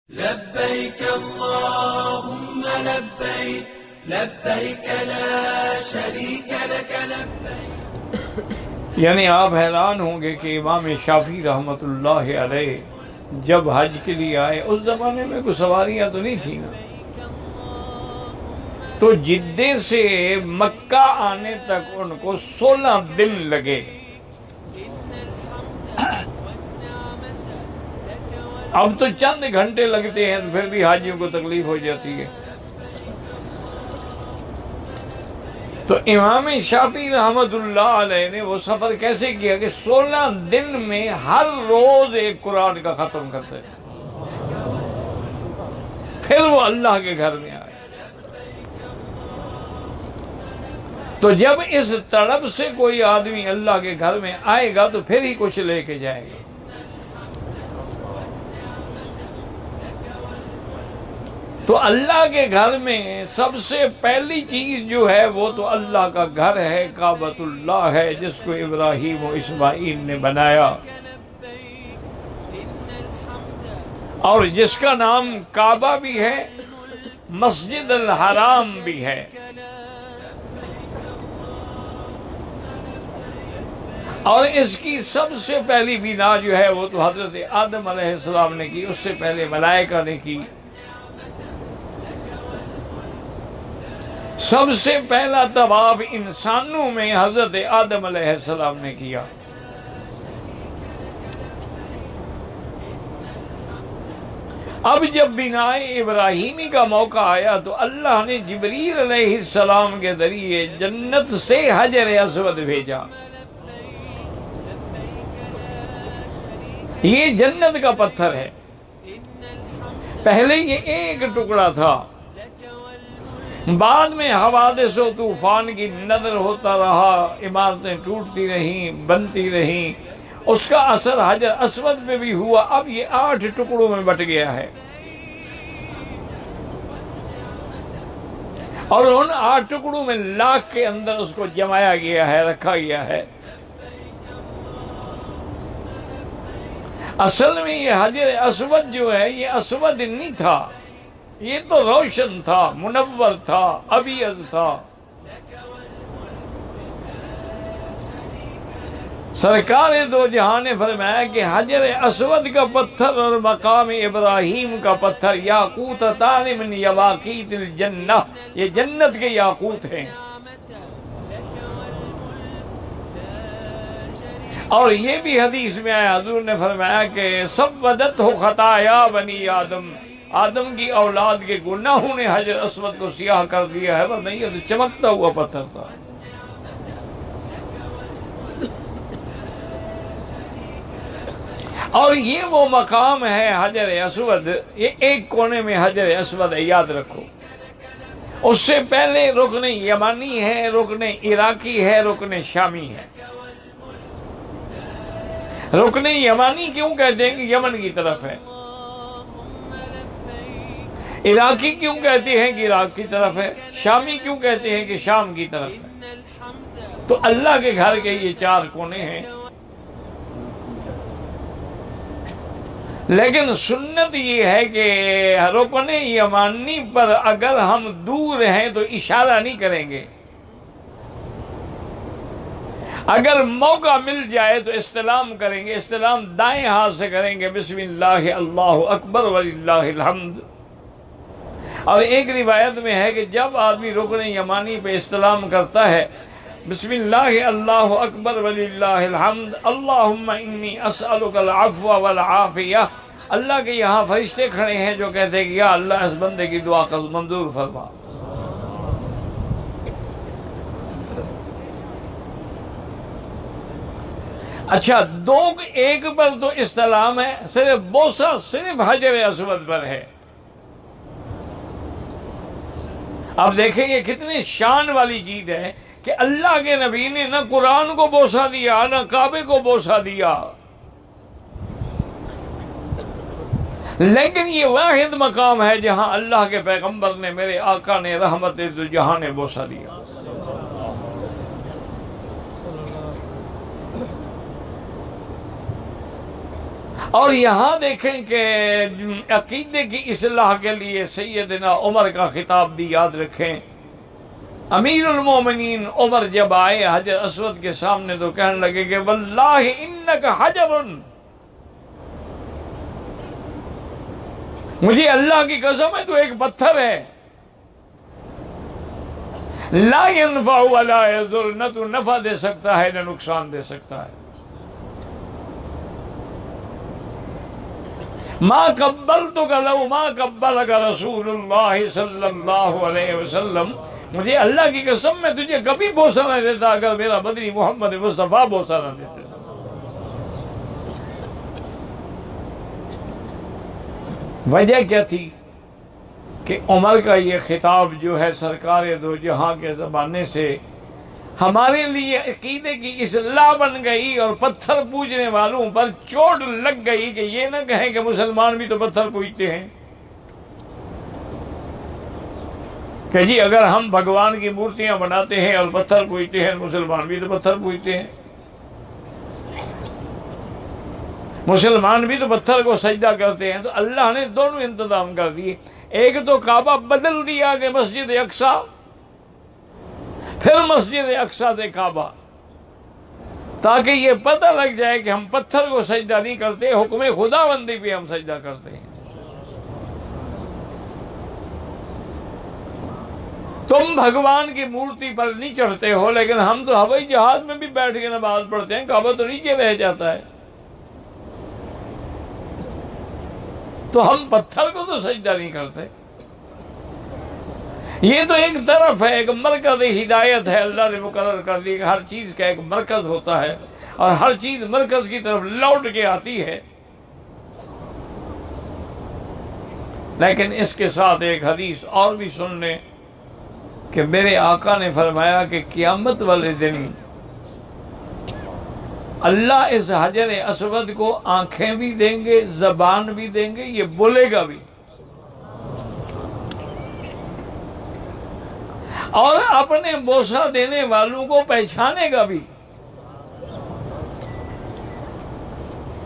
لبيك اللهم لبيك لبيك لا شريك لك لبيك. یعنی آپ حیران ہوں گے کہ امام شافعی رحمۃ اللہ علیہ جب حج کے لیے آئے، اس زمانے میں کوئی سواریاں تو نہیں تھیں نا، تو جدے سے مکہ آنے تک ان کو 16 دن لگے۔ اب تو چند گھنٹے لگتے ہیں، پھر بھی حاجیوں کو تکلیف ہو جاتی ہے۔ تو امام شافعی رحمۃ اللہ علیہ نے وہ سفر کیسے کیا کہ 16 دن میں ہر روز ایک قرآن کا ختم کرتے، پھر وہ اللہ کے گھر میں آئے۔ تو جب اس طرف سے کوئی آدمی اللہ کے گھر میں آئے گا تو پھر ہی کچھ لے کے جائے گا۔ تو اللہ کے گھر میں سب سے پہلی چیز جو ہے وہ تو اللہ کا گھر ہے، کعبۃ اللہ ہے، جس کو ابراہیم و اسماعیل نے بنایا، اور جس کا نام کعبہ بھی ہے، مسجد الحرام بھی ہے۔ اور اس کی سب سے پہلی بنا جو ہے وہ تو حضرت آدم علیہ السلام نے کی، اس سے پہلے ملائکہ نے کی۔ سب سے پہلا طواف انسانوں میں حضرت آدم علیہ السلام نے کیا۔ اب جب بنائے ابراہیمی کا موقع آیا تو اللہ نے جبریل علیہ السلام کے ذریعے جنت سے حجر اسود بھیجا۔ یہ جنت کا پتھر ہے، پہلے یہ ایک ٹکڑا تھا، بعد میں حوادث و طوفان کی نظر ہوتا رہا، عمارتیں ٹوٹتی رہیں، بنتی رہیں، اس کا اثر حجر اسود میں بھی ہوا۔ اب یہ 8 ٹکڑوں میں بٹ گیا ہے، اور ان 8 ٹکڑوں میں لاکھ کے اندر اس کو جمایا گیا ہے، رکھا گیا ہے۔ اصل میں یہ حجر اسود جو ہے یہ اسود نہیں تھا، یہ تو روشن تھا، منور تھا، ابیض تھا۔ سرکار دو جہاں نے فرمایا کہ حجر اسود کا پتھر اور مقام ابراہیم کا پتھر یاقوتتان من یواقیت الجنہ، یہ جنت کے یاقوت ہیں۔ اور یہ بھی حدیث میں آیا، حضور نے فرمایا کہ سودتہ خطایا بنی آدم، آدم کی اولاد کے گناہوں نے حجر اسود کو سیاہ کر دیا ہے، ورنہ یہ تو چمکتا ہوا پتھر تھا۔ اور یہ وہ مقام ہے حجر اسود، یہ ایک کونے میں حجر اسود ہے، یاد رکھو۔ اس سے پہلے رکن یمانی ہے، رکن عراقی ہے، رکن شامی ہے۔ رکن یمانی کیوں کہتے ہیں کہ یمن کی طرف ہے، عراقی کیوں کہتے ہیں کہ عراق کی طرف ہے، شامی کیوں کہتے ہیں کہ شام کی طرف ہے۔ تو اللہ کے گھر کے یہ 4 کونے ہیں، لیکن سنت یہ ہے کہ رکن یمانی پر اگر ہم دور ہیں تو اشارہ نہیں کریں گے، اگر موقع مل جائے تو استلام کریں گے، استلام دائیں ہاتھ سے کریں گے، بسم اللہ اللہ اکبر وللہ الحمد۔ اور ایک روایت میں ہے کہ جب آدمی رکن یمانی پہ استلام کرتا ہے، بسم اللہ اللہ اکبر وللہ الحمد، اللہم انی اسألک العفو والعافیہ، اللہ کے یہاں فرشتے کھڑے ہیں جو کہتے ہیں کہ یا اللہ اس بندے کی دعا کو منظور فرما۔ اچھا، ایک پر تو استلام ہے، صرف بوسہ صرف حجر اسود پر ہے۔ اب دیکھیں یہ کتنی شان والی چیز ہے کہ اللہ کے نبی نے نہ قرآن کو بوسہ دیا، نہ کعبے کو بوسہ دیا، لیکن یہ واحد مقام ہے جہاں اللہ کے پیغمبر نے، میرے آقا نے، رحمت دو جہاں نے بوسہ دیا۔ اور یہاں دیکھیں کہ عقیدے کی اصلاح کے لیے سیدنا عمر کا خطاب بھی یاد رکھیں۔ امیر المومنین عمر جب آئے حجر اسود کے سامنے تو کہنے لگے کہ واللہ انک حجر، مجھے اللہ کی قسم ہے تو ایک پتھر ہے، لا ينفع ولا يضر، نہ تو نفع دے سکتا ہے نہ نقصان دے سکتا ہے۔ ما قبلتک لو ما قبلک رسول اللہ صلی اللہ علیہ وسلم، مجھے اللہ کی قسم میں تجھے کبھی بوسہ نہ دیتا اگر میرا بدری محمد مصطفیٰ بوسہ نہ دیتے۔ وجہ کیا تھی کہ عمر کا یہ خطاب جو ہے سرکار دو جہاں کے زمانے سے ہمارے لیے عقیدے کی اصلاح بن گئی، اور پتھر پوجنے والوں پر چوٹ لگ گئی کہ یہ نہ کہیں کہ مسلمان بھی تو پتھر پوجتے ہیں، کہ جی اگر ہم بھگوان کی مورتیاں بناتے ہیں اور پتھر پوجتے ہیں، مسلمان بھی تو پتھر پوجتے ہیں، مسلمان بھی تو پتھر کو سجدہ کرتے ہیں۔ تو اللہ نے دونوں انتظام کر دیے، ایک تو کعبہ بدل دیا کہ مسجد اقصی، پھر مسجد اقصی سے کعبہ، تاکہ یہ پتہ لگ جائے کہ ہم پتھر کو سجدہ نہیں کرتے، حکم خداوندی پہ ہم سجدہ کرتے ہیں۔ تم بھگوان کی مورتی پر نہیں چڑھتے ہو، لیکن ہم تو ہوائی جہاز میں بھی بیٹھ کے نماز پڑھتے ہیں، کعبہ تو نیچے رہ جاتا ہے، تو ہم پتھر کو تو سجدہ نہیں کرتے۔ یہ تو ایک طرف ہے، ایک مرکز ہدایت ہے، اللہ نے مقرر کر دی کہ ہر چیز کا ایک مرکز ہوتا ہے اور ہر چیز مرکز کی طرف لوٹ کے آتی ہے۔ لیکن اس کے ساتھ ایک حدیث اور بھی سن لیں کہ میرے آقا نے فرمایا کہ قیامت والے دن اللہ اس حجر اسود کو آنکھیں بھی دیں گے، زبان بھی دیں گے، یہ بولے گا بھی، اور اپنے بوسہ دینے والوں کو پہچانے گا بھی۔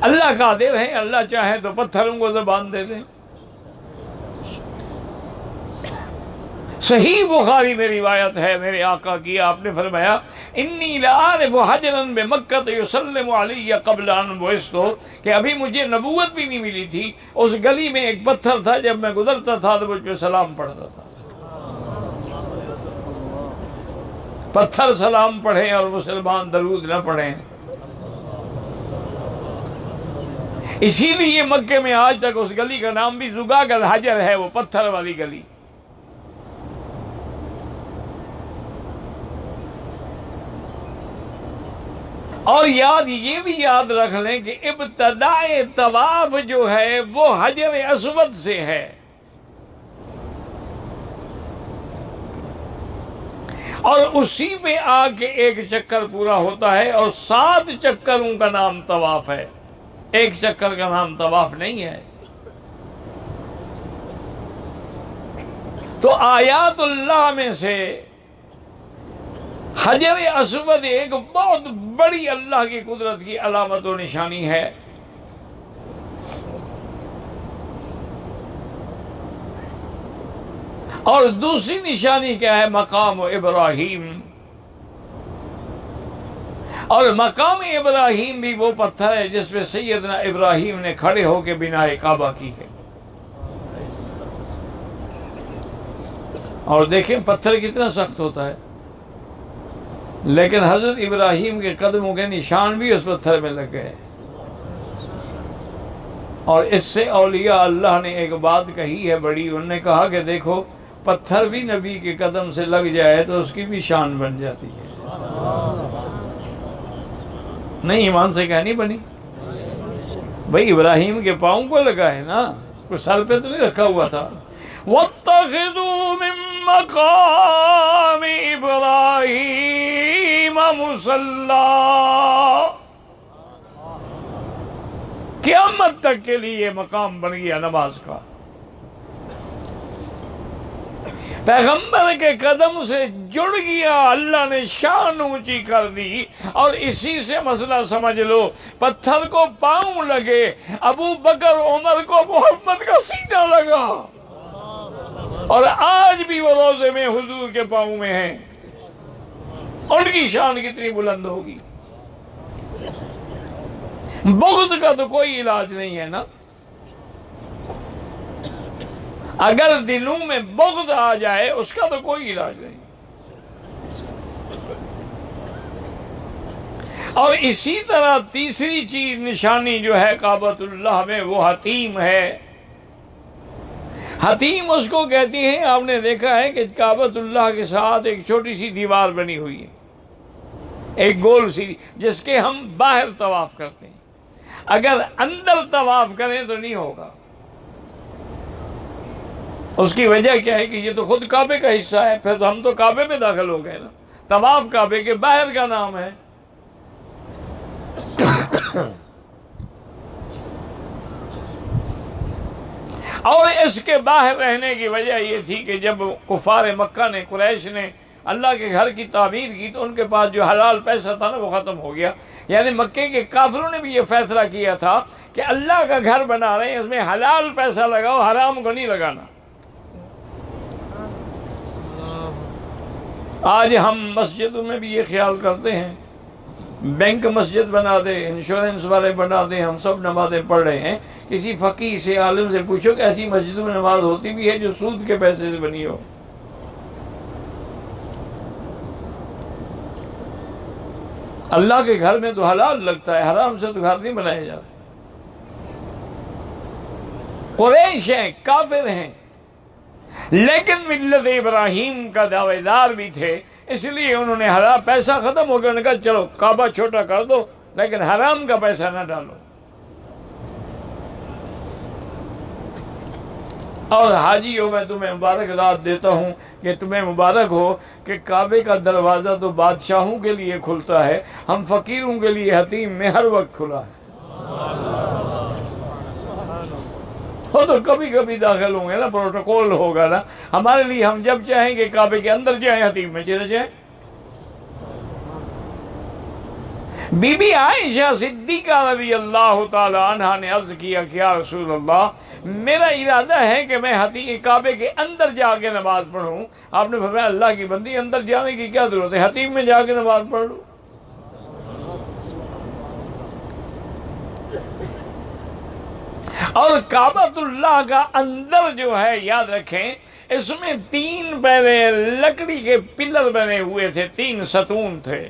اللہ قادر ہے، اللہ چاہے تو پتھروں کو زبان دے دیں۔ صحیح بخاری میں روایت ہے میرے آقا کی، آپ نے فرمایا انی لعارف حجرا بمکہ یسلم علی قبل ان بعثت، کہ ابھی مجھے نبوت بھی نہیں ملی تھی، اس گلی میں ایک پتھر تھا، جب میں گزرتا تھا تو مجھ پہ سلام پڑھتا تھا۔ پتھر سلام پڑھیں اور مسلمان درود نہ پڑھیں۔ اسی لیے مکے میں آج تک اس گلی کا نام بھی زقاق الحجر ہے، وہ پتھر والی گلی۔ اور یہ بھی یاد رکھ لیں کہ ابتداء طواف جو ہے وہ حجر اسود سے ہے، اور اسی پہ آ کے ایک چکر پورا ہوتا ہے، اور 7 چکروں کا نام طواف ہے، ایک چکر کا نام طواف نہیں ہے۔ تو آیات اللہ میں سے حجر اسود ایک بہت بڑی اللہ کی قدرت کی علامت و نشانی ہے۔ اور دوسری نشانی کیا ہے؟ مقام ابراہیم۔ اور مقام ابراہیم بھی وہ پتھر ہے جس پہ سیدنا ابراہیم نے کھڑے ہو کے بناء کعبہ کی ہے۔ اور دیکھیں پتھر کتنا سخت ہوتا ہے، لیکن حضرت ابراہیم کے قدموں کے نشان بھی اس پتھر میں لگ گئے۔ اور اس سے اولیاء اللہ نے ایک بات کہی ہے بڑی، انہوں نے کہا کہ دیکھو پتھر بھی نبی کے قدم سے لگ جائے تو اس کی بھی شان بن جاتی ہے۔ نہیں ایمان سے کہنی بنی بھئی، ابراہیم کے پاؤں کو لگا ہے نا، کوئی سر پہ تو نہیں رکھا ہوا تھا۔ وَاتَّخِذُوا مِن مَقَامِ إِبْرَاهِيمَ مُصَلًّى، قیامت تک کے لیے مقام بن گیا نماز کا۔ پیغمبر کے قدم سے جڑ گیا، اللہ نے شان اونچی کر دی، اور اسی سے مسئلہ سمجھ لو، پتھر کو پاؤں لگے، ابو بکر عمر کو محمد کا سینہ لگا، اور آج بھی وہ روضے میں حضور کے پاؤں میں ہیں۔ ان کی شان کتنی بلند ہوگی۔ بغض کا تو کوئی علاج نہیں ہے نا، اگر دلوں میں بغض آ جائے اس کا تو کوئی علاج نہیں۔ اور اسی طرح تیسری چیز نشانی جو ہے کعبۃ اللہ میں، وہ حتیم ہے۔ حتیم اس کو کہتی ہے، آپ نے دیکھا ہے کہ کعبۃ اللہ کے ساتھ ایک چھوٹی سی دیوار بنی ہوئی ہے، ایک گول سی، جس کے ہم باہر طواف کرتے ہیں، اگر اندر طواف کریں تو نہیں ہوگا۔ اس کی وجہ کیا ہے کہ یہ تو خود کعبے کا حصہ ہے، پھر تو ہم تو کعبے میں داخل ہو گئے نا، طواف کعبے کے باہر کا نام ہے۔ اور اس کے باہر رہنے کی وجہ یہ تھی کہ جب کفار مکہ نے، قریش نے اللہ کے گھر کی تعمیر کی تو ان کے پاس جو حلال پیسہ تھا نا وہ ختم ہو گیا، یعنی مکے کے کافروں نے بھی یہ فیصلہ کیا تھا کہ اللہ کا گھر بنا رہے ہیں، اس میں حلال پیسہ لگاؤ، حرام کو نہیں لگانا۔ آج ہم مسجدوں میں بھی یہ خیال کرتے ہیں، بینک مسجد بنا دے، انشورنس والے بنا دیں، ہم سب نمازیں پڑھ رہے ہیں۔ کسی فقیہ سے، عالم سے پوچھو کہ ایسی مسجدوں میں نماز ہوتی بھی ہے جو سود کے پیسے سے بنی ہو؟ اللہ کے گھر میں تو حلال لگتا ہے، حرام سے تو گھر نہیں بنائے جاتے۔ قریش ہیں، کافر ہیں، لیکن ملت ابراہیم کا دعوے دار بھی تھے، اس لیے انہوں نے حرام پیسہ ختم ہو گیا، انہوں نے کہا چلو کعبہ چھوٹا کر دو لیکن حرام کا پیسہ نہ ڈالو۔ اور حاجیوں، میں تمہیں مبارکباد دیتا ہوں کہ تمہیں مبارک ہو کہ کعبے کا دروازہ تو بادشاہوں کے لیے کھلتا ہے، ہم فقیروں کے لیے حتیم میں ہر وقت کھلا ہے۔ وہ تو کبھی کبھی داخل ہوں گے نا، پروٹوکول ہوگا نا، ہمارے لیے ہم جب چاہیں گے کعبے کے اندر جائیں، حتیم میں چلے جائیں۔ بی بی عائشہ صدیقہ رضی اللہ تعالی عنہ نے عرض کیا کہ یا رسول اللہ، میرا ارادہ ہے کہ میں کعبے کے اندر جا کے نماز پڑھوں۔ آپ نے فرمایا اللہ کی بندی، اندر جانے کی کیا ضرورت ہے، حتیم میں جا کے نماز پڑھ لوں۔ اور کعبۃ اللہ کا اندر جو ہے، یاد رکھیں، اس میں 3 پہلے لکڑی کے پلر بنے ہوئے تھے، 3 ستون تھے،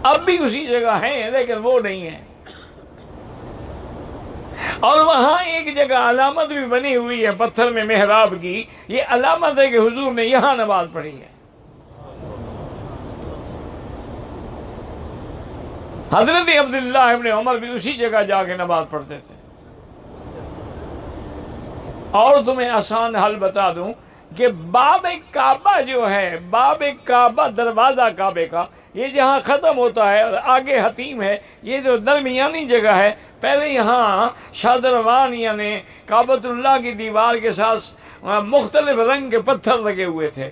اب بھی اسی جگہ ہیں لیکن وہ نہیں ہیں۔ اور وہاں ایک جگہ علامت بھی بنی ہوئی ہے پتھر میں محراب کی، یہ علامت ہے کہ حضور نے یہاں نماز پڑھی ہے۔ حضرت عبداللہ ابن عمر بھی اسی جگہ جا کے نماز پڑھتے تھے۔ اور تمہیں آسان حل بتا دوں کہ باب کعبہ جو ہے، باب کعبہ، دروازہ کعبے کا، یہ جہاں ختم ہوتا ہے اور آگے حتیم ہے، یہ جو درمیانی جگہ ہے، پہلے یہاں شادروان یعنی کعبۃ اللہ کی دیوار کے ساتھ مختلف رنگ کے پتھر لگے ہوئے تھے۔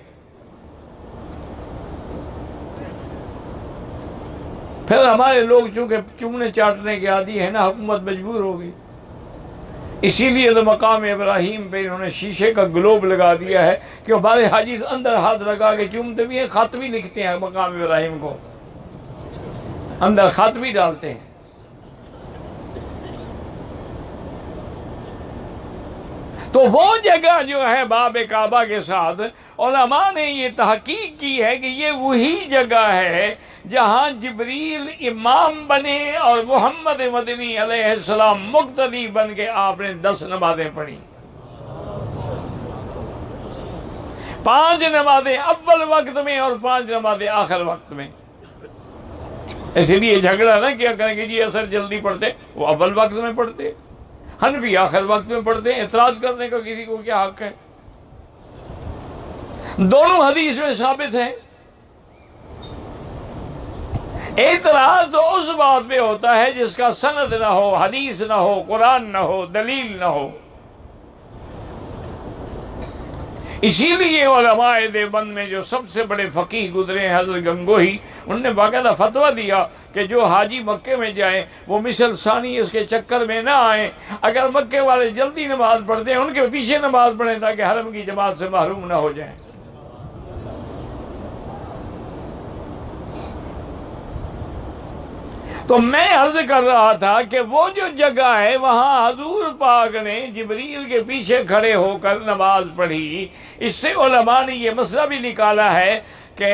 پھر ہمارے لوگ چونکہ چومنے چاٹنے کے عادی ہیں نا، حکومت مجبور ہوگی، اسی لیے تو مقام ابراہیم پہ انہوں نے شیشے کا گلوب لگا دیا ہے کہ ہمارے حاجی اندر ہاتھ لگا کے چومتے بھی ہیں، خط بھی لکھتے ہیں مقام ابراہیم کو، اندر خط بھی ڈالتے ہیں۔ تو وہ جگہ جو ہے باب کعبہ کے ساتھ، علماء نے یہ تحقیق کی ہے کہ یہ وہی جگہ ہے جہاں جبریل امام بنے اور محمد مدنی علیہ السلام مقتدی بن کے آپ نے 10 نمازیں پڑھی، 5 نمازیں اول وقت میں اور 5 نمازیں آخر وقت میں۔ اسی لیے جھگڑا نہ کیا کریں کہ جی اثر جلدی پڑھتے، وہ اول وقت میں پڑھتے، حنفی آخر وقت میں پڑھتے ہیں، اعتراض کرنے کا کسی کو کیا حق ہے؟ دونوں حدیث میں ثابت ہیں۔ اعتراض تو اس بات پہ ہوتا ہے جس کا سند نہ ہو، حدیث نہ ہو، قرآن نہ ہو، دلیل نہ ہو۔ اسی لیے علماء دیوبند میں جو سب سے بڑے فقیہ گزرے ہیں حضرت گنگوہی، انہوں نے باقاعدہ فتویٰ دیا کہ جو حاجی مکے میں جائیں وہ مثل ثانی اس کے چکر میں نہ آئیں، اگر مکے والے جلدی نماز پڑھتے ہیں ان کے پیچھے نماز پڑھیں تاکہ حرم کی جماعت سے محروم نہ ہو جائیں۔ تو میں عرض کر رہا تھا کہ وہ جو جگہ ہے وہاں حضور پاک نے جبریل کے پیچھے کھڑے ہو کر نماز پڑھی۔ اس سے علماء نے یہ مسئلہ بھی نکالا ہے کہ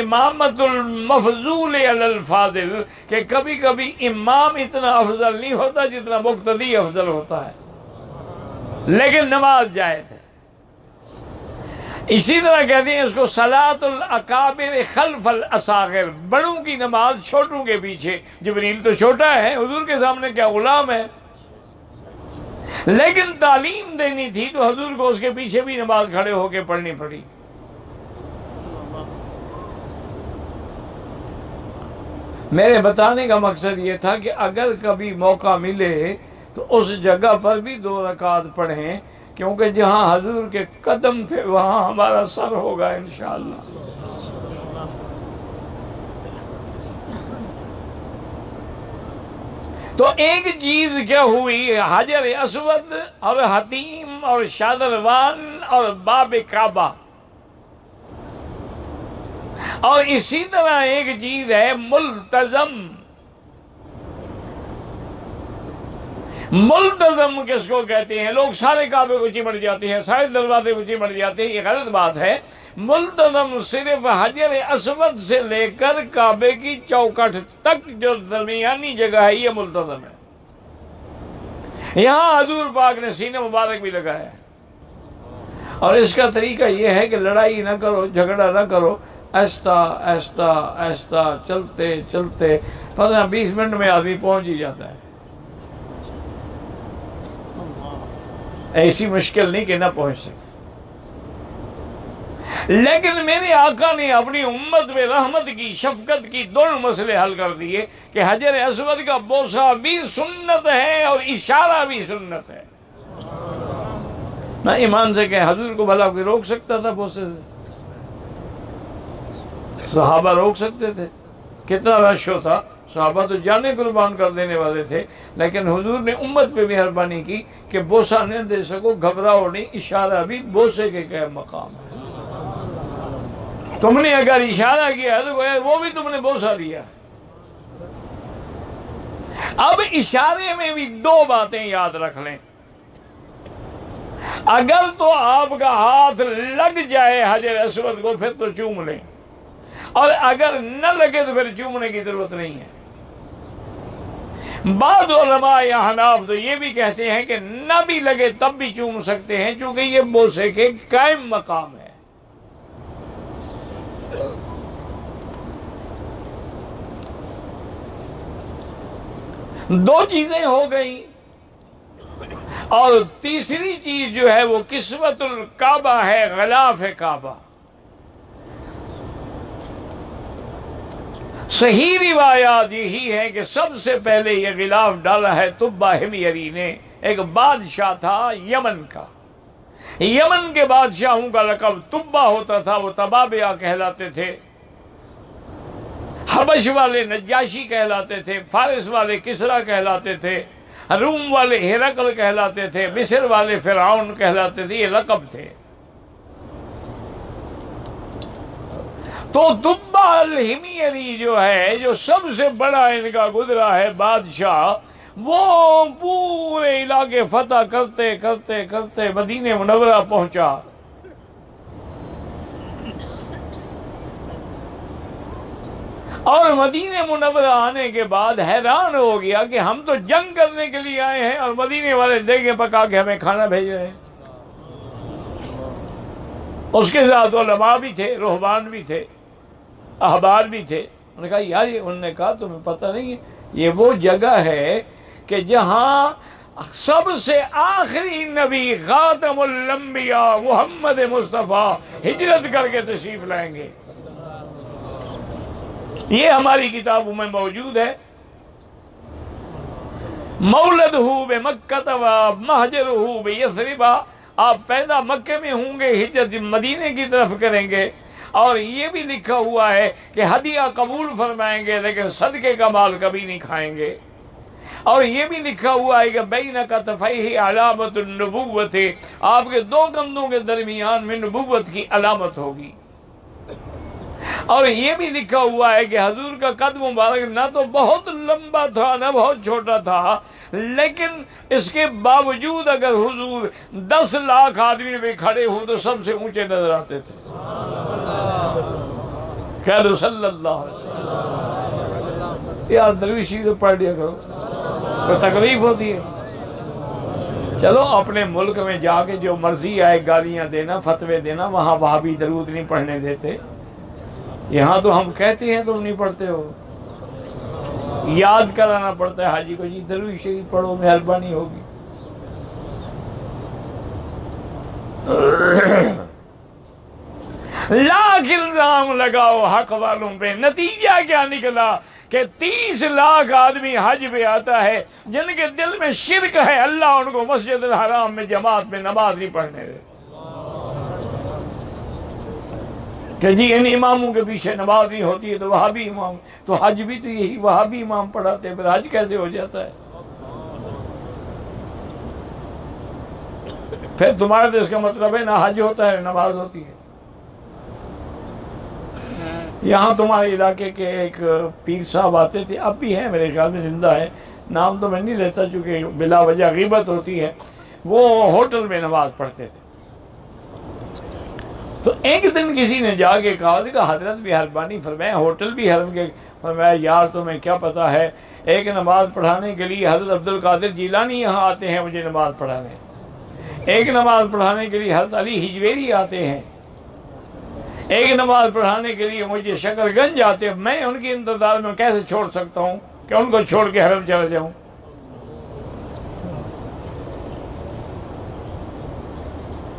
امامت المفضول علی الفاضل، کہ کبھی کبھی امام اتنا افضل نہیں ہوتا جتنا مقتدی افضل ہوتا ہے، لیکن نماز جائز ہے۔ اسی طرح کہتے ہیں اس کو صلاۃ الاکابر خلف الاصاغر، بڑوں کی نماز چھوٹوں کے پیچھے۔ جبریل تو چھوٹا ہے، حضور کے سامنے کیا غلام ہے، لیکن تعلیم دینی تھی تو حضور کو اس کے پیچھے بھی نماز کھڑے ہو کے پڑھنی پڑی۔ میرے بتانے کا مقصد یہ تھا کہ اگر کبھی موقع ملے تو اس جگہ پر بھی 2 رکعت پڑھیں، کیونکہ جہاں حضور کے قدم تھے وہاں ہمارا سر ہوگا انشاءاللہ۔ تو ایک چیز کیا ہوئی، حجر اسود اور حتیم اور شادروان اور باب کعبہ، اور اسی طرح ایک چیز ہے ملتزم۔ ملتزم کس کو کہتے ہیں؟ لوگ سارے کعبے کو چمٹ جاتے ہیں، سارے دروازے کو چمٹ جاتے ہیں، یہ غلط بات ہے۔ ملتزم صرف حجر اسود سے لے کر کعبے کی چوکھٹ تک جو درمیانی جگہ ہے یہ ملتزم ہے۔ یہاں حضور پاک نے سینہ مبارک بھی لگایا ہے، اور اس کا طریقہ یہ ہے کہ لڑائی نہ کرو، جھگڑا نہ کرو، آہستہ آہستہ آہستہ چلتے چلتے 15-20 منٹ میں آدمی پہنچ ہی جاتا ہے۔ ایسی مشکل نہیں کہ نہ پہنچ سکے۔ لیکن میرے آقا نے اپنی امت میں رحمت کی، شفقت کی، دونوں مسئلے حل کر دیے کہ حجر اسود کا بوسہ بھی سنت ہے اور اشارہ بھی سنت ہے۔ نہ ایمان سے کہ حضور کو بھلا کوئی روک سکتا تھا بوسے سے؟ صحابہ روک سکتے تھے؟ کتنا رش ہوتا، صحابہ تو جانیں قربان کر دینے والے تھے، لیکن حضور نے امت پہ مہربانی کی کہ بوسہ نہیں دے سکو، گھبراؤ نہیں، اشارہ بھی بوسے کے کیا مقام ہے۔ تم نے اگر اشارہ کیا ہے تو وہ بھی تم نے بوسہ دیا۔ اب اشارے میں بھی 2 باتیں یاد رکھ لیں۔ اگر تو آپ کا ہاتھ لگ جائے حجر اسود کو پھر تو چوم لیں، اور اگر نہ لگے تو پھر چومنے کی ضرورت نہیں ہے۔ بعض علماء احناف تو یہ بھی کہتے ہیں کہ نہ بھی لگے تب بھی چوم سکتے ہیں، چونکہ یہ بوسے کے قائم مقام ہے۔ دو چیزیں ہو گئیں، اور تیسری چیز جو ہے وہ کسوت الکعبہ ہے، غلاف کعبہ۔ صحیح روایات یہی ہے کہ سب سے پہلے یہ غلاف ڈالا ہے تبہ حمیری نے، ایک بادشاہ تھا یمن کا۔ یمن کے بادشاہوں کا لقب تبہ ہوتا تھا، وہ تبابیہ کہلاتے تھے۔ حبش والے نجاشی کہلاتے تھے، فارس والے کسرا کہلاتے تھے، روم والے ہرقل کہلاتے تھے، مصر والے فرعون کہلاتے تھے، یہ لقب تھے۔ تو تبہ الحمیری جو ہے، جو سب سے بڑا ان کا گزرا ہے بادشاہ، وہ پورے علاقے فتح کرتے کرتے کرتے مدینہ منورہ پہنچا۔ اور مدینہ منورہ آنے کے بعد حیران ہو گیا کہ ہم تو جنگ کرنے کے لیے آئے ہیں اور مدینے والے دیگیں پکا کے ہمیں کھانا بھیج رہے ہیں۔ اس کے ساتھ علماء بھی تھے، رہبان بھی تھے، احبار بھی تھے۔ انہوں نے کہا یار، انہوں نے کہا تمہیں پتہ نہیں ہے یہ وہ جگہ ہے کہ جہاں سب سے آخری نبی خاتم الانبیاء محمد مصطفیٰ ہجرت کر کے تشریف لائیں گے۔ یہ ہماری کتابوں میں موجود ہے۔ مولدہ بمکہ و مہجرہ بیثرب آپ پیدا مکے میں ہوں گے، ہجرت مدینے کی طرف کریں گے، اور یہ بھی لکھا ہوا ہے کہ ہدیہ قبول فرمائیں گے لیکن صدقے کا مال کبھی نہیں کھائیں گے، اور یہ بھی لکھا ہوا ہے کہ بین کتفیہ علامت النبوت، آپ کے دو کندھوں کے درمیان میں نبوت کی علامت ہوگی، اور یہ بھی لکھا ہوا ہے کہ حضور کا قد مبارک نہ تو بہت لمبا تھا نہ بہت چھوٹا تھا، لیکن اس کے باوجود اگر حضور 10 لاکھ آدمی میں کھڑے ہوں تو سب سے اونچے نظر آتے تھے۔ کہہ لو صلی اللہ علیہ وسلم۔ یار درویشی تو پڑھ لیا کرو، تو تکلیف ہوتی ہے۔ چلو اپنے ملک میں جا کے جو مرضی آئے گالیاں دینا، فتوے دینا، وہاں وہابی درود نہیں پڑھنے دیتے، یہاں تو ہم کہتے ہیں تم نہیں پڑھتے ہو، یاد کرانا پڑتا ہے حاجی کو، جی درود شریف پڑھو مہربانی ہوگی۔ لاکھ الزام لگاؤ حق والوں پہ، نتیجہ کیا نکلا کہ 30 لاکھ آدمی حج پہ آتا ہے جن کے دل میں شرک ہے، اللہ ان کو مسجد الحرام میں جماعت میں نماز نہیں پڑھنے دیتے کہ جی ان اماموں کے پیچھے نماز نہیں ہوتی ہے تو وہابی امام، تو حج بھی تو یہی وہابی امام پڑھاتے ہیں، پھر حج کیسے ہو جاتا ہے؟ پھر تمہارے تو اس کا مطلب ہے نہ حج ہوتا ہے نماز ہوتی ہے۔ یہاں تمہارے علاقے کے ایک پیر صاحب آتے تھے، اب بھی ہیں میرے خیال میں زندہ ہے، نام تو میں نہیں لیتا چونکہ بلا وجہ غیبت ہوتی ہے، وہ ہوٹل میں نماز پڑھتے تھے۔ تو ایک دن کسی نے جا کے کہا کہ حضرت بھی مہربانی فرمائے، ہوٹل بھی حرم کے، فرمایا یار تمہیں کیا پتا ہے، ایک نماز پڑھانے کے لیے حضرت عبد القادر جیلانی یہاں آتے ہیں مجھے نماز پڑھانے، ایک نماز پڑھانے کے لیے حضرت علی ہجویری آتے ہیں، ایک نماز پڑھانے کے لیے مجھے شکر گنج آتے ہیں، میں ان کی انتظار میں کیسے چھوڑ سکتا ہوں کہ ان کو چھوڑ کے حرم چلا جاؤں؟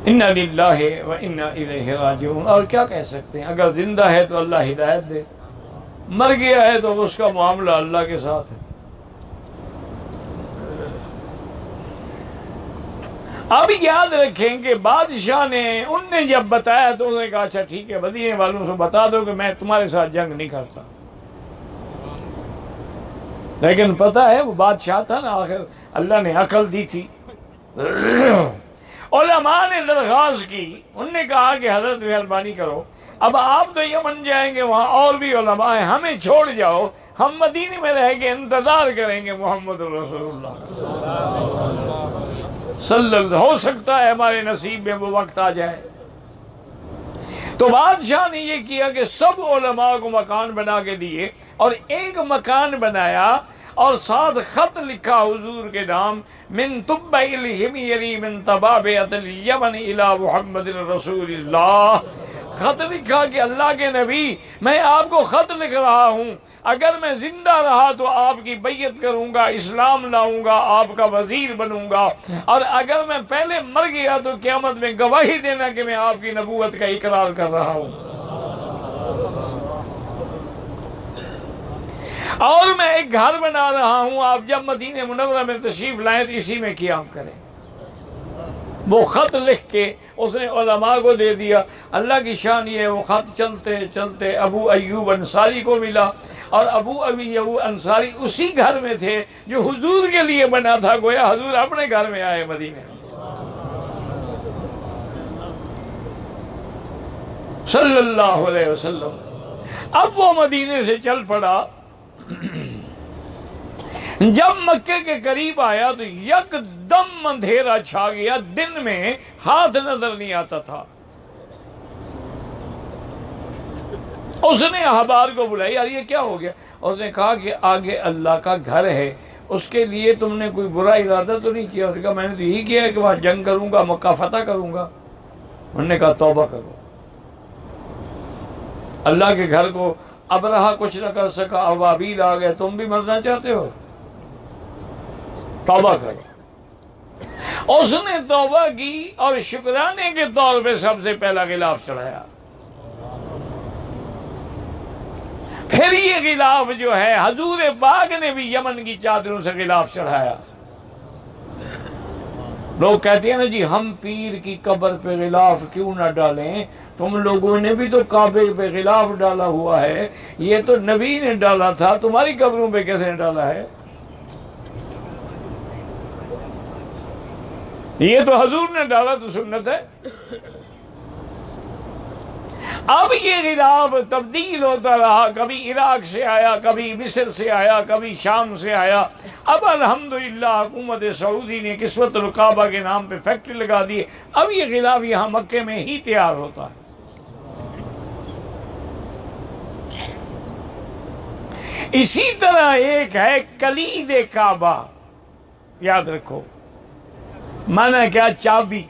انا للہ و انا الیہ راجعون۔ اور کیا کہہ سکتے ہیں، اگر زندہ ہے تو اللہ ہدایت دے، مر گیا ہے تو اس کا معاملہ اللہ کے ساتھ ہے۔ اب یاد رکھیں کہ بادشاہ نے، ان نے جب بتایا تو انہوں نے کہا اچھا ٹھیک ہے، مدینے والوں سے بتا دو کہ میں تمہارے ساتھ جنگ نہیں کرتا، لیکن پتہ ہے وہ بادشاہ تھا نا، آخر اللہ نے عقل دی تھی۔ علماء نے درخواست کی، انہوں نے کہا کہ حضرت مہربانی کرو، اب آپ تو یمن جائیں گے، وہاں اور بھی علماء ہیں، ہمیں چھوڑ جاؤ، ہم مدینے میں رہ کے انتظار کریں گے محمد رسول اللہ صلی اللہ، ہو سکتا ہے ہمارے نصیب میں وہ وقت آ جائے۔ تو بادشاہ نے یہ کیا کہ سب علماء کو مکان بنا کے دیے، اور ایک مکان بنایا اور ساتھ خط لکھا حضور کے نام، من تبع الحمیر من طبابعۃ الیمن الی محمد رسول اللہ۔ خط لکھا کہ اللہ کے نبی میں آپ کو خط لکھ رہا ہوں، اگر میں زندہ رہا تو آپ کی بیعت کروں گا، اسلام لاؤں گا، آپ کا وزیر بنوں گا، اور اگر میں پہلے مر گیا تو قیامت میں گواہی دینا کہ میں آپ کی نبوت کا اقرار کر رہا ہوں، اور میں ایک گھر بنا رہا ہوں، آپ جب مدینہ منورہ میں تشریف لائیں تو اسی میں قیام کریں۔ وہ خط لکھ کے اس نے علماء کو دے دیا۔ اللہ کی شان یہ ہے، وہ خط چلتے چلتے ابو ایوب انصاری کو ملا، اور ابو ایوب انصاری اسی گھر میں تھے جو حضور کے لیے بنا تھا، گویا حضور اپنے گھر میں آئے مدینے میں صلی اللہ علیہ وسلم۔ اب وہ مدینے سے چل پڑا، جب مکے کے قریب آیا تو یک دم اندھیرا چھا گیا، دن میں ہاتھ نظر نہیں آتا تھا۔ اس نے احبار کو بلائی، یار یہ کیا ہو گیا؟ اس نے کہا کہ آگے اللہ کا گھر ہے، اس کے لیے تم نے کوئی برا ارادہ تو نہیں کیا؟ اس نے کہا میں نے تو یہی کیا ہے کہ وہاں جنگ کروں گا، مکہ فتح کروں گا۔ انہوں نے کہا توبہ کرو، اللہ کے گھر کو ابرہہ کچھ نہ کر سکا، ابابیل آ گئے، تم بھی مرنا چاہتے ہو؟ توبہ کرو۔ اس نے توبہ کی اور شکرانے کے طور پہ سب سے پہلا غلاف چڑھایا۔ پھر یہ غلاف جو ہے حضور پاک نے بھی یمن کی چادروں سے غلاف چڑھایا۔ لوگ کہتے ہیں نا جی ہم پیر کی قبر پہ غلاف کیوں نہ ڈالیں، تم لوگوں نے بھی تو کعبے پہ غلاف ڈالا ہوا ہے، یہ تو نبی نے ڈالا تھا، تمہاری قبروں پہ کیسے ڈالا ہے؟ یہ تو حضور نے ڈالا تو سنت ہے۔ اب یہ غلاف تبدیل ہوتا رہا، کبھی عراق سے آیا، کبھی مصر سے آیا، کبھی شام سے آیا۔ اب الحمدللہ حکومت سعودی نے کسوت الکعبہ کے نام پہ فیکٹری لگا دی، اب یہ غلاف یہاں مکے میں ہی تیار ہوتا ہے۔ اسی طرح ایک ہے کلید کعبہ، یاد رکھو مانا کیا؟ چابی۔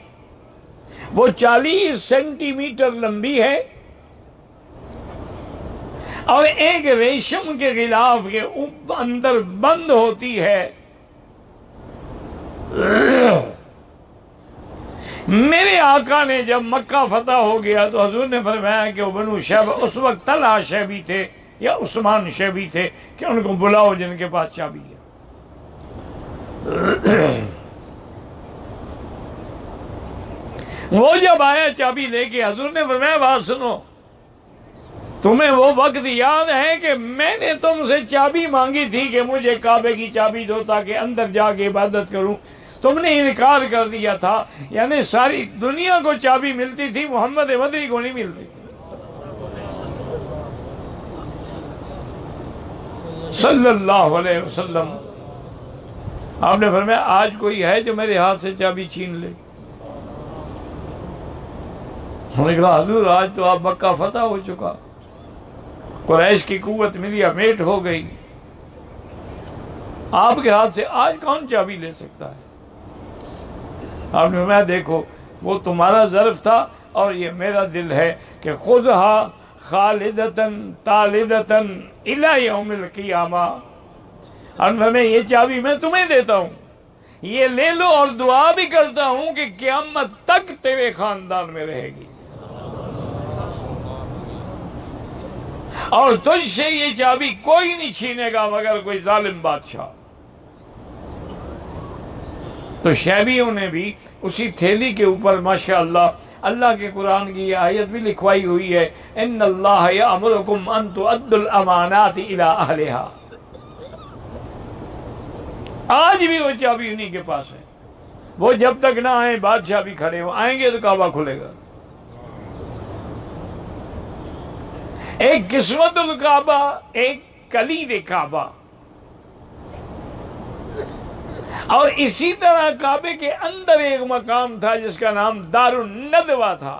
وہ 40 سینٹی میٹر لمبی ہے اور ایک ریشم کے غلاف کے اندر بند ہوتی ہے۔ میرے آقا نے جب مکہ فتح ہو گیا تو حضور نے فرمایا کہ وہ بنو شیبہ، اس وقت طلحہ شیبی تھے یا عثمان شیبی تھے، کہ ان کو بلاؤ جن کے پاس چابی ہے۔ وہ جب آیا چابی لے کے، حضور نے فرمایا بات سنو، تمہیں وہ وقت یاد ہے کہ میں نے تم سے چابی مانگی تھی کہ مجھے کعبے کی چابی دو تاکہ اندر جا کے عبادت کروں، تم نے انکار کر دیا تھا۔ یعنی ساری دنیا کو چابی ملتی تھی، محمد مدنی کو نہیں ملتی تھی صلی اللہ علیہ وسلم۔ آپ نے فرمایا آج کوئی ہے جو میرے ہاتھ سے چابی چھین لے؟ انہوں نے کہا حضور آج تو آپ مکہ فتح ہو چکا، قریش کی قوت ملی میٹ ہو گئی، آپ کے ہاتھ سے آج کون چابی لے سکتا ہے؟ آپ نے فرمایا دیکھو وہ تمہارا ظرف تھا اور یہ میرا دل ہے کہ خذھا خالدتاً طالدتاً الی یوم القیامہ۔ اور میں یہ چابی میں تمہیں دیتا ہوں، یہ لے لو اور دعا بھی کرتا ہوں کہ قیامت تک تیرے خاندان میں رہے گی، اور تجھ سے یہ چابی کوئی نہیں چھینے گا مگر کوئی ظالم بادشاہ۔ تو شیبیوں نے بھی اسی تھیلی کے اوپر ماشاءاللہ اللہ کے قرآن کی یہ آیت بھی لکھوائی ہوئی ہے، ان اللہ یامرکم ان تؤدوا الامانات الی اہلہا۔ آج بھی وہ چابی انہی کے پاس ہے، وہ جب تک نہ آئیں بادشاہ بھی کھڑے ہوں، آئیں گے تو کعبہ کھلے گا۔ ایک کسوت الکعبہ، ایک کلید کعبہ، اور اسی طرح کعبے کے اندر ایک مقام تھا جس کا نام دار الندوہ تھا۔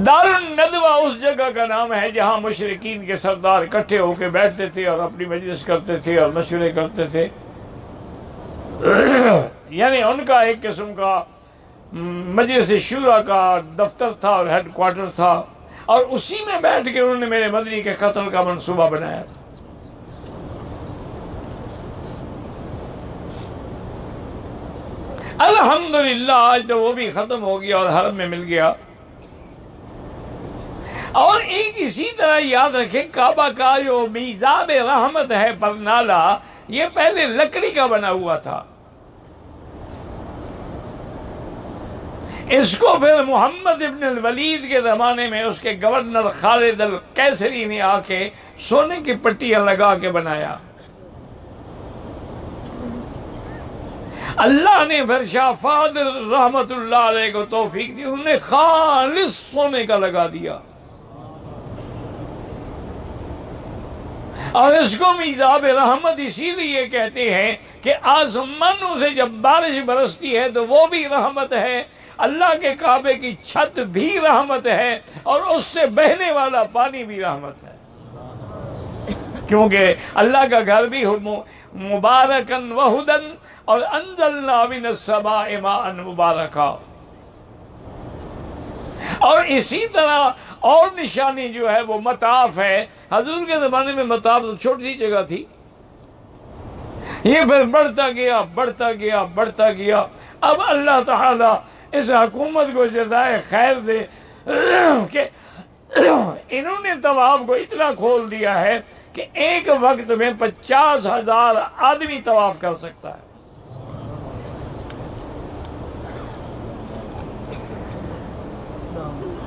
دار الندوہ اس جگہ کا نام ہے جہاں مشرکین کے سردار اکٹھے ہو کے بیٹھتے تھے اور اپنی مجلس کرتے تھے اور مشورے کرتے تھے۔ یعنی ان کا ایک قسم کا مجلس شورا کا دفتر تھا اور ہیڈ کوارٹر تھا، اور اسی میں بیٹھ کے انہوں نے میرے مدنی کے قتل کا منصوبہ بنایا تھا۔ الحمدللہ آج تو وہ بھی ختم ہو گیا اور حرم میں مل گیا۔ اور ایک اسی طرح یاد رکھیں کعبہ کا جو میزاب رحمت ہے پرنالہ، یہ پہلے لکڑی کا بنا ہوا تھا، اس کو پھر محمد ابن الولید کے زمانے میں اس کے گورنر خالد القیصری نے آ کے سونے کی پٹیاں لگا کے بنایا۔ اللہ نے پھر شاہ فہد رحمت اللہ علیہ کو توفیق دی، انہوں نے خالص سونے کا لگا دیا، اور اس کو میزاب رحمت اسی لیے کہتے ہیں کہ آسمانوں سے جب بارش برستی ہے تو وہ بھی رحمت ہے، اللہ کے کعبے کی چھت بھی رحمت ہے، اور اس سے بہنے والا پانی بھی رحمت ہے، کیونکہ اللہ کا گھر بھی مبارکن وہدن، اور انزلنا من السماء ماء مبارکا۔ اور اسی طرح اور نشانی جو ہے وہ مطاف ہے۔ حضور کے زمانے میں مطاف تو چھوٹی سی جگہ تھی، یہ پھر بڑھتا گیا بڑھتا گیا بڑھتا گیا۔ اب اللہ تعالیٰ اس حکومت کو جزائے خیر دے کہ انہوں نے طواف کو اتنا کھول دیا ہے کہ ایک وقت میں 50,000 آدمی طواف کر سکتا ہے۔ السلام